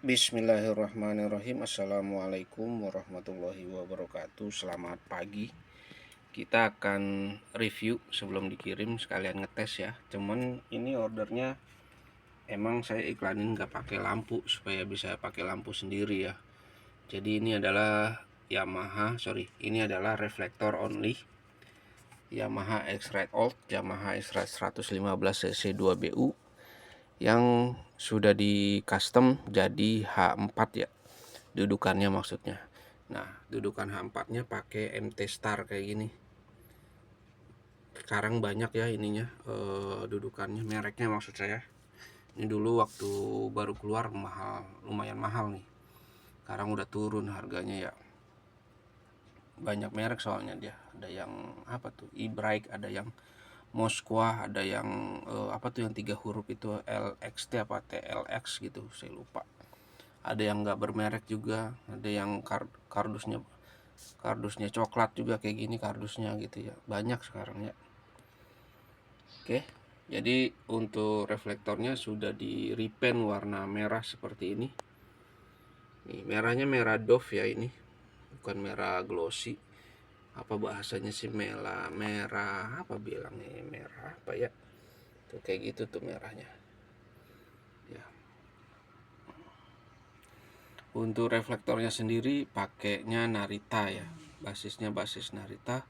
Bismillahirrahmanirrahim. Assalamualaikum warahmatullahi wabarakatuh. Selamat pagi. Kita akan review sebelum dikirim, sekalian ngetes ya. Cuman ini ordernya emang saya iklanin nggak pakai lampu supaya bisa pakai lampu sendiri ya. Jadi ini adalah ini adalah reflektor only Yamaha X-Rite Old, Yamaha X-Rite 115 cc 2BU yang sudah di custom jadi H4 ya, dudukannya maksudnya. Nah, dudukan H4 nya pakai MT Star kayak gini. Sekarang banyak ya ininya, dudukannya, mereknya maksud saya. Ini dulu waktu baru keluar mahal, lumayan mahal nih. Sekarang udah turun harganya ya. Banyak merek soalnya dia. Ada yang apa tuh? E-Brake, ada yang Moskwa, ada yang apa tuh yang 3 huruf itu, LXT apa TLX gitu, saya lupa. Ada yang nggak bermerek juga, ada yang kardusnya coklat juga kayak gini kardusnya gitu ya. Banyak sekarang ya. Oke, jadi untuk reflektornya sudah di repaint warna merah seperti ini. Nih, merahnya merah Dove ya ini, bukan merah glossy. Apa bahasanya sih, merah apa bilangnya, merah apa ya? Tuh kayak gitu tuh merahnya. Ya. Untuk reflektornya sendiri pakainya Narita ya. Basisnya basis Narita,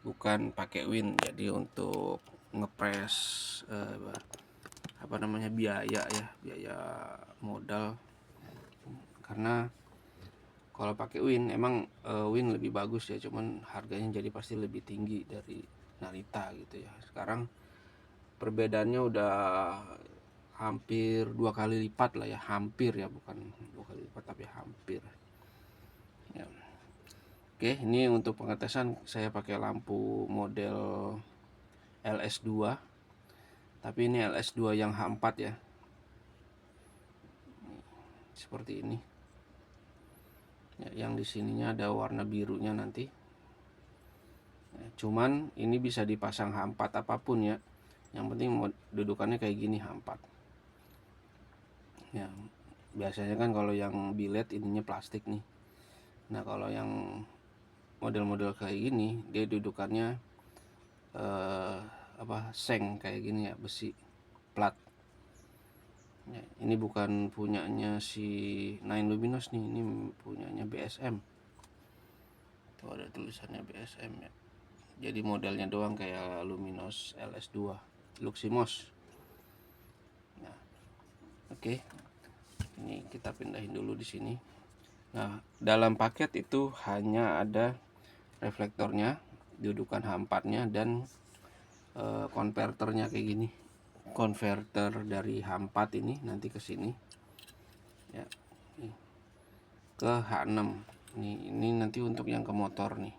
bukan pakai Win. Jadi untuk ngepres biaya modal, karena kalau pakai Win emang Win lebih bagus ya, cuman harganya jadi pasti lebih tinggi dari Narita gitu ya. Sekarang perbedaannya udah hampir 2 kali lipat lah ya, hampir ya, bukan 2 kali lipat tapi hampir ya. Oke, ini untuk pengetesan saya pakai lampu model LS2, tapi ini LS2 yang H4 ya, seperti ini ya, yang di sininya ada warna birunya nanti ya. Cuman ini bisa dipasang H4 apapun ya, yang penting dudukannya kayak gini, H4 ya. Biasanya kan kalau yang billet ininya plastik nih. Nah, kalau yang model-model kayak gini dia dudukannya seng kayak gini ya, besi plat ya. Ini bukan punyanya si Nine Luminous nih, ini punyanya BSM. Tuh ada tulisannya BSM ya. Jadi modelnya doang kayak Luminous LS2, Luximos. Nah, oke. Ini kita pindahin dulu di sini. Nah, dalam paket itu hanya ada reflektornya, dudukan H4-nya, dan konverternya kayak gini. Konverter dari H4 ini nanti ke sini ya, ke H6. Ini nanti untuk yang ke motor nih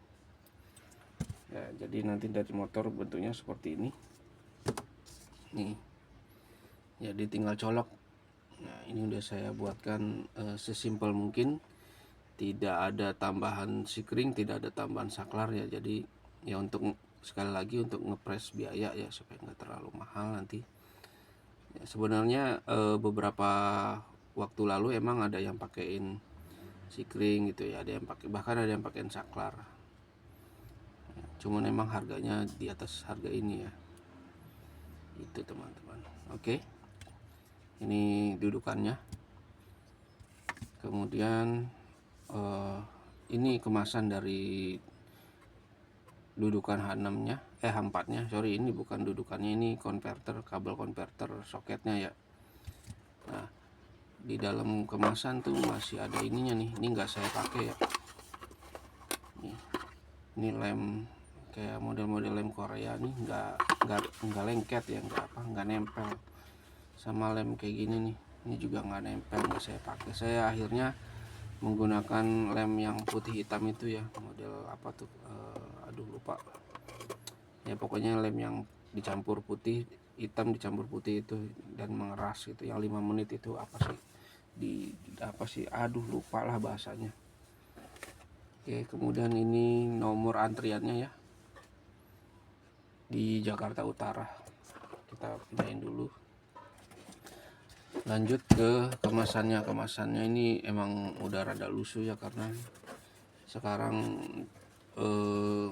ya. Jadi nanti dari motor bentuknya seperti ini nih, jadi tinggal colok. Nah, ini udah saya buatkan sesimpel mungkin, tidak ada tambahan sikring, tidak ada tambahan saklar ya. Jadi ya, untuk sekali lagi untuk ngepres biaya ya, supaya nggak terlalu mahal nanti ya. Sebenarnya beberapa waktu lalu emang ada yang pakein sikring gitu ya, ada yang pakai, bahkan ada yang pakein saklar ya. Cuman emang harganya di atas harga ini ya, itu teman-teman. Oke, ini dudukannya. Kemudian ini kemasan dari dudukan H6 nya, H4 nya, sorry, ini bukan dudukannya, ini konverter, kabel konverter soketnya ya. Nah, di dalam kemasan tuh masih ada ininya nih, ini nggak saya pakai ya. Ini lem kayak model-model lem Korea nih, nggak lengket ya, nggak nempel sama lem kayak gini nih. Ini juga nggak nempel, nggak saya pakai. Saya akhirnya menggunakan lem yang putih hitam itu ya, model apa tuh, aduh lupa ya, pokoknya lem yang dicampur putih hitam, dicampur putih itu dan mengeras itu, yang 5 menit itu, aduh lupa lah bahasanya. Oke, kemudian ini nomor antriannya ya, di Jakarta Utara. Kita pindahin dulu. Lanjut ke kemasannya ini emang udah rada lusuh ya, karena sekarang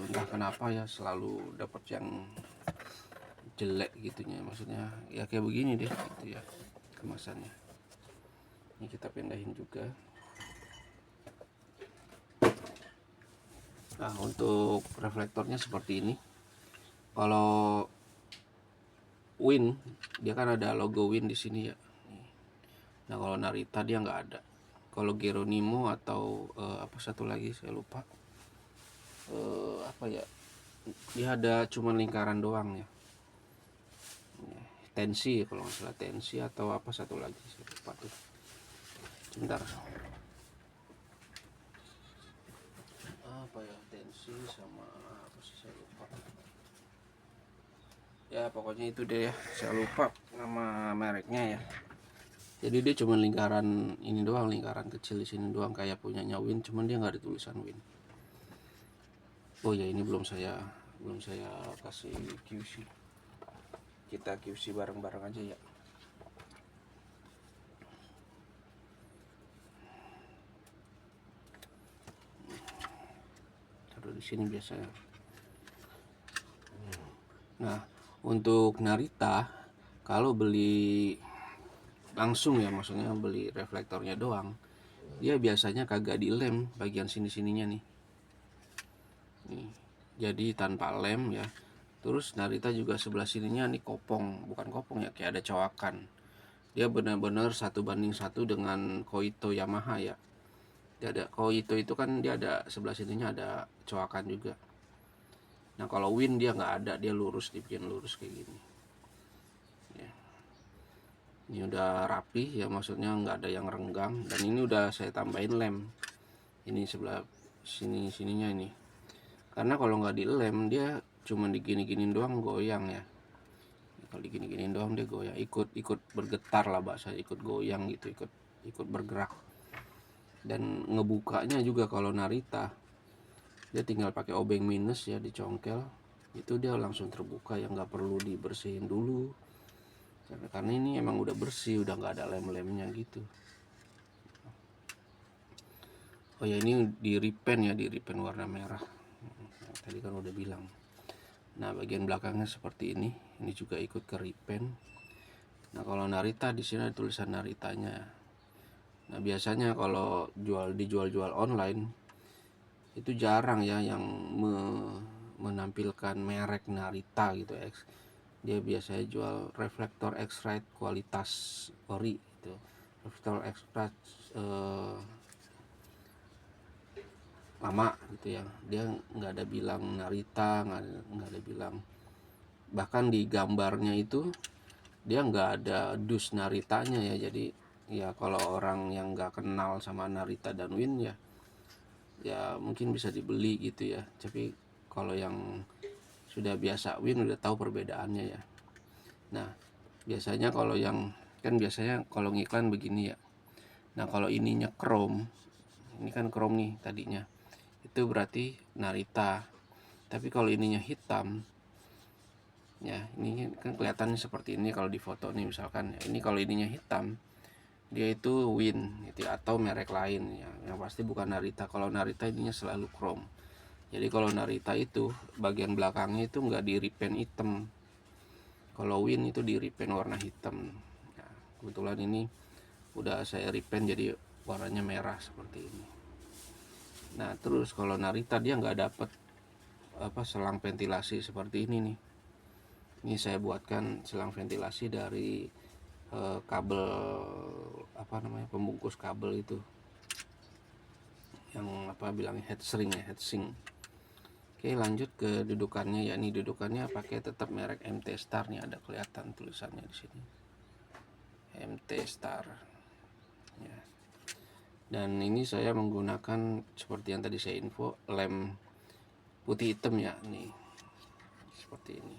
entah kenapa ya selalu dapat yang jelek gitunya, maksudnya ya kayak begini deh gitu ya kemasannya. Ini kita pindahin juga. Nah, untuk reflektornya seperti ini. Kalau Win dia kan ada logo Win di sini ya. Nah, kalau Narita dia nggak ada. Kalau Geronimo atau apa satu lagi saya lupa, apa ya, dia ada cuman lingkaran doang ya. Tensi kalau nggak salah, tensi atau apa satu lagi saya lupa tuh. Sebentar. Apa ya, tensi sama apa sih saya lupa. Ya pokoknya itu deh ya, saya lupa nama mereknya ya. Jadi dia cuma lingkaran ini doang, lingkaran kecil di sini doang kayak punyanya Win, cuman dia nggak ada tulisan Win. Oh ya, ini belum saya kasih QC. Kita QC bareng-bareng aja ya. Taruh di sini biasanya. Nah, untuk Narita kalau beli langsung ya, maksudnya beli reflektornya doang, dia biasanya kagak dilem bagian sini-sininya nih. Jadi tanpa lem ya. Terus Narita juga sebelah sininya nih kopong, bukan kopong ya, kayak ada coakan. Dia benar-benar 1:1 dengan Koito Yamaha ya. Dia ada Koito itu kan dia ada sebelah sininya ada coakan juga. Nah, kalau Win dia nggak ada, dia lurus, dibikin lurus kayak gini. Ya. Ini udah rapi ya, maksudnya nggak ada yang renggang, dan ini udah saya tambahin lem. Ini sebelah sininya ini. Karena kalau nggak dilem dia cuma digini-giniin doang goyang ya. Kalau digini-giniin doang dia goyang, ikut bergetar lah bahasa, ikut goyang gitu, ikut bergerak. Dan ngebukanya juga kalau Narita dia tinggal pakai obeng minus ya, dicongkel itu dia langsung terbuka ya, nggak perlu dibersihin dulu. Karena ini emang udah bersih, udah nggak ada lem-lemnya gitu. Oh ya, ini di repaint ya, di repaint warna merah. Tadi kan udah bilang. Nah, bagian belakangnya seperti ini. Ini juga ikut ke repaint. Nah, kalau Narita di sini ada tulisan Naritanya. Nah, biasanya kalau dijual online itu jarang ya yang menampilkan merek Narita gitu ya. Dia biasanya jual reflektor X-Rite kualitas ori gitu. Reflektor X-Rite lama gitu ya, dia nggak ada bilang Narita, nggak ada bilang, bahkan di gambarnya itu dia nggak ada dus Naritanya ya. Jadi ya kalau orang yang nggak kenal sama Narita dan Win ya mungkin bisa dibeli gitu ya, tapi kalau yang sudah biasa Win udah tahu perbedaannya ya. Nah, biasanya kalau yang kan biasanya kalau ngiklan begini ya. Nah, kalau ininya chrome, ini kan chrome nih tadinya, itu berarti Narita. Tapi kalau ininya hitam ya, ini kan kelihatannya seperti ini kalau di foto nih misalkan ya. Ini kalau ininya hitam dia itu Win gitu, atau merek lain ya, yang pasti bukan Narita. Kalau Narita ininya selalu chrome. Jadi kalau Narita itu bagian belakangnya itu nggak di repaint hitam, kalau Win itu di repaint warna hitam. Nah, kebetulan ini udah saya repaint jadi warnanya merah seperti ini. Nah, terus kalau Narita dia nggak dapet selang ventilasi seperti ini nih. Ini saya buatkan selang ventilasi dari kabel pembungkus kabel itu, yang bilangnya heatsink. Oke, lanjut ke dudukannya ya. Ini dudukannya pakai tetap merek MT Star nih, ada kelihatan tulisannya di sini, MT Star ya. Dan ini saya menggunakan seperti yang tadi saya info, lem putih hitam ya, nih seperti ini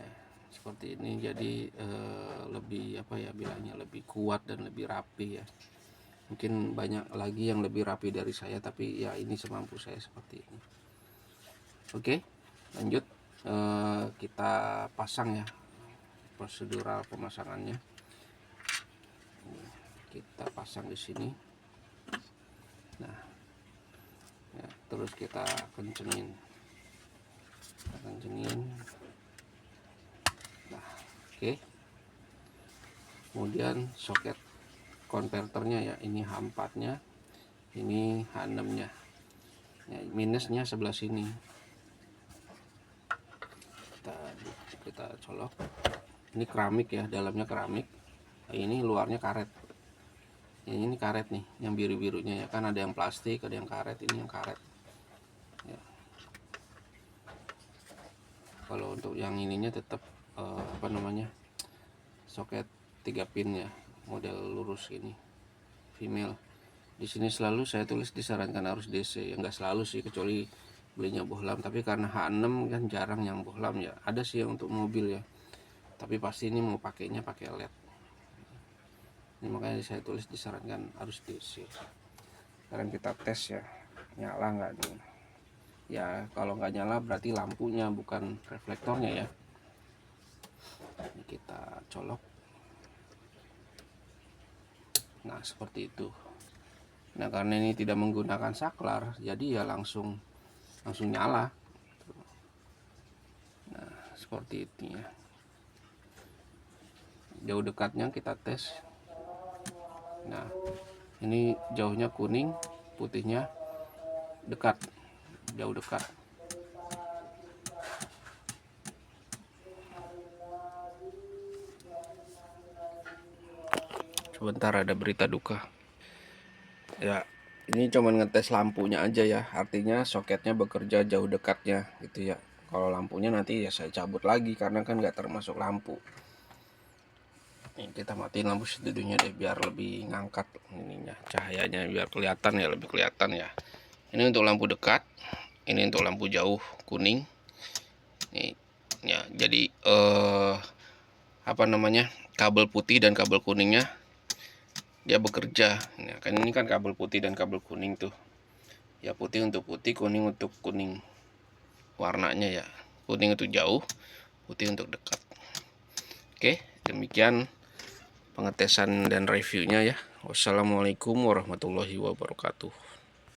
ya, seperti ini. Jadi lebih bilangnya lebih kuat dan lebih rapi ya. Mungkin banyak lagi yang lebih rapi dari saya, tapi ya ini semampu saya seperti ini. Oke, lanjut kita pasang ya, prosedural pemasangannya. kita pasang di sini. Nah ya, terus kita kencengin. Nah oke. Kemudian soket konverternya ya, ini H4 nya, ini H6 nya ya, minusnya sebelah sini. Kita colok. Ini keramik ya, dalamnya keramik, ini luarnya karet. Ini karet nih, yang biru-birunya ya, kan ada yang plastik, ada yang karet, ini yang karet ya. Kalau untuk yang ininya tetap apa namanya, soket 3 pin ya, model lurus ini, female. Di sini selalu saya tulis disarankan harus DC, ya nggak selalu sih, kecuali belinya bohlam. Tapi karena H6 kan jarang yang bohlam ya, ada sih yang untuk mobil ya, tapi pasti ini mau pakainya pakai LED. Ini makanya saya tulis disarankan harus DC. Sekarang kita tes ya, nyala nggak nih ya. Kalau nggak nyala berarti lampunya, bukan reflektornya ya. Ini kita colok. Nah seperti itu. Nah karena ini tidak menggunakan saklar, jadi ya langsung nyala. Nah seperti itu ya. Jauh dekatnya kita tes. Nah ini jauhnya kuning, putihnya dekat, jauh dekat. Sebentar, ada berita duka ya. Ini cuma ngetes lampunya aja ya, artinya soketnya bekerja jauh dekatnya gitu ya. Kalau lampunya nanti ya saya cabut lagi karena kan nggak termasuk lampu. Nih, kita matiin lampu studinya deh biar lebih ngangkat ininya, cahayanya biar kelihatan ya, lebih kelihatan ya. Ini untuk lampu dekat, ini untuk lampu jauh kuning. Nih ya, jadi apa namanya, kabel putih dan kabel kuningnya dia bekerja. Nah, kan ini kan kabel putih dan kabel kuning tuh. Ya putih untuk putih, kuning untuk kuning. Warnanya ya, kuning untuk jauh, putih untuk dekat. Oke, demikian pengetesan dan reviewnya ya. Wassalamualaikum warahmatullahi wabarakatuh.